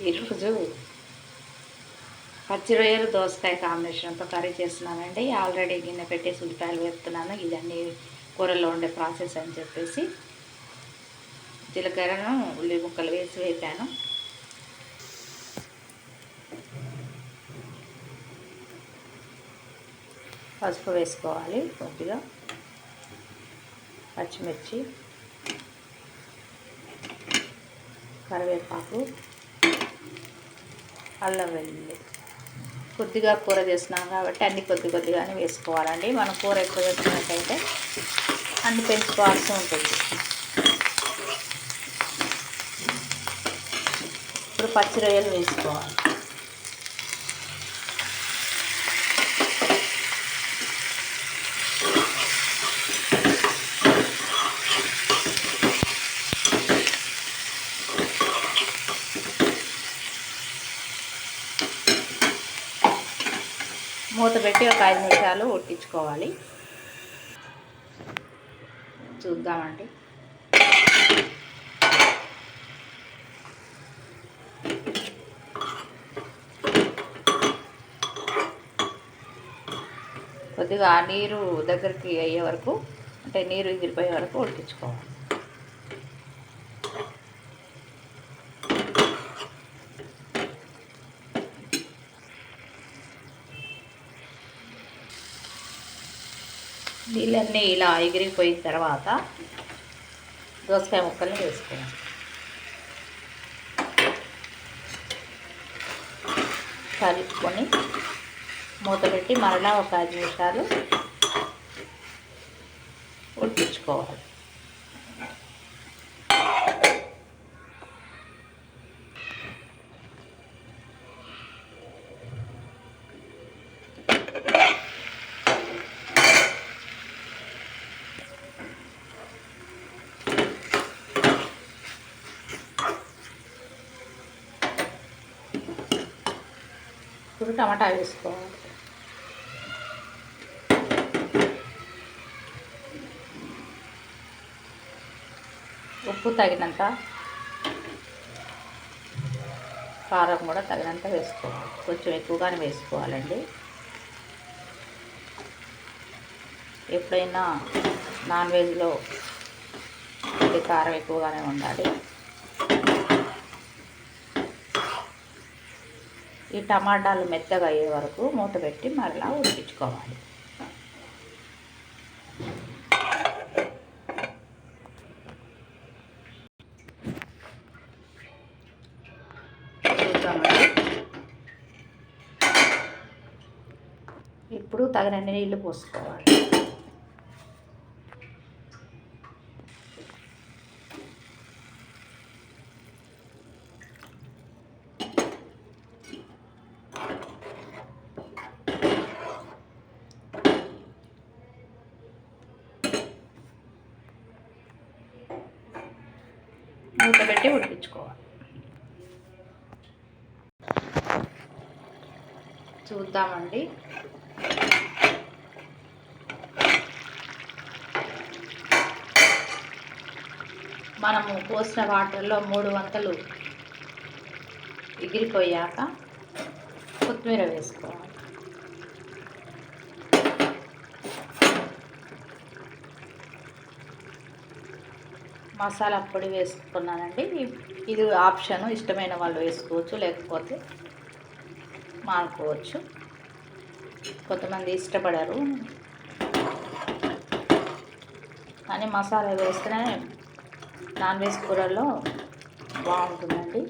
ఈరోజు పచ్చి రొయ్యలు దోసకాయ కాంబినేషన్తో కర్రీ చేస్తున్నానండి. ఆల్రెడీ గిన్నె పెట్టేసి ఉల్లిపాయలు వేపుతున్నాను. ఇదన్నీ కూరల్లో ఉండే ప్రాసెస్ అని చెప్పేసి జీలకర్రను ఉల్లి ముక్కలు వేసి వేపాను. పసుపు వేసుకోవాలి, కొద్దిగా పచ్చిమిర్చి, కరివేపాకు, అల్లం వెల్లుల్లి. కొద్దిగా కూర చేస్తున్నాం కాబట్టి అన్ని కొద్దిగానే వేసుకోవాలండి. మనం కూర ఎక్కువ చేసుకున్నట్టయితే అన్ని పెంచుకోవాల్సి ఉంటుంది. ఇప్పుడు పచ్చి రొయ్యలు వేసుకోవాలి. మూత పెట్టి ఒక 5 నిమిషాలు ఉడికించుకోవాలి. చూద్దామండి. కొద్దిగా నీరు దగ్గరికి అయ్యే వరకు, అంటే నీరు ఎగిరిపోయే వరకు ఉడికించుకోవాలి. నీళ్ళన్నీ ఇలా ఎగిరిపోయిన తర్వాత దోసకాయ ముక్కల్ని వేసుకోవాలి. కలుపుకొని మూత పెట్టి మరలా ఒక 5 నిమిషాలు ఉడికించుకోవాలి. ఇప్పుడు టమాటా వేసుకోవాలి. ఉప్పు తగినంత, కారం కూడా తగినంత వేసుకోవాలి. కొంచెం ఎక్కువగానే వేసుకోవాలండి. ఎప్పుడైనా నాన్ వెజ్లో కారం ఎక్కువగానే ఉండాలి. ఈ టమాటాలు మెత్తగా అయ్యే వరకు మూత పెట్టి మరలా ఉడికించుకోవాలి. చూద్దామండి. ఇప్పుడు తగినన్ని నీళ్లు పోసుకోవాలి. మూత పెట్టి ఉడికించుకోవాలి. చూద్దామండి. మనము పోసిన వాటర్లో 3 వంతులు ఎగిరిపోయాక కొత్తిమీర వేసుకోవాలి. మసాలా పొడి వేసుకున్నానండి. ఇది ఆప్షన్, ఇష్టమైన వాళ్ళు వేసుకోవచ్చు, లేకపోతే మానుకోవచ్చు. కొంతమంది ఇష్టపడరు, కానీ మసాలా వేస్తేనే నాన్ వెజ్ కూరల్లో బాగుంటుందండి.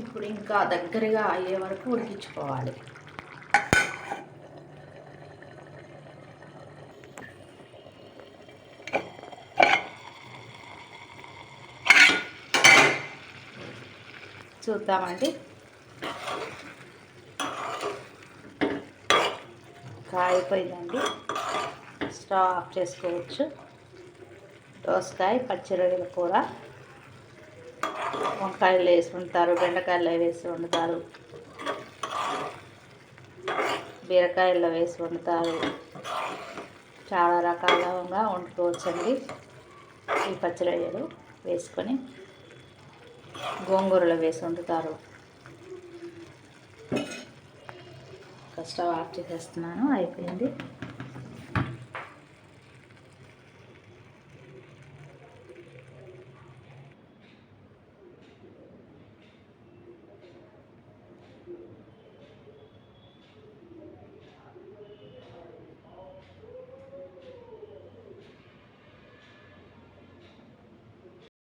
ఇప్పుడు ఇంకా దగ్గరగా అయ్యే వరకు ఉడికించుకోవాలి. చూద్దామండి. కాగిపోయిందండి. స్టవ్ ఆఫ్ చేసుకోవచ్చు. దోసకాయ పచ్చి రొయ్యల కూర వంకాయలు వేసి వండుతారు, బెండకాయలు వేసి వండుతారు, బీరకాయల్లో వేసి వండుతారు. చాలా రకాలుగా వండుకోవచ్చండి. ఈ పచ్చి రొయ్యలు వేసుకొని గోంగూరలో వేసి వండుతారు. స్టవ్ ఆఫ్ చేసేస్తున్నాను, అయిపోయింది.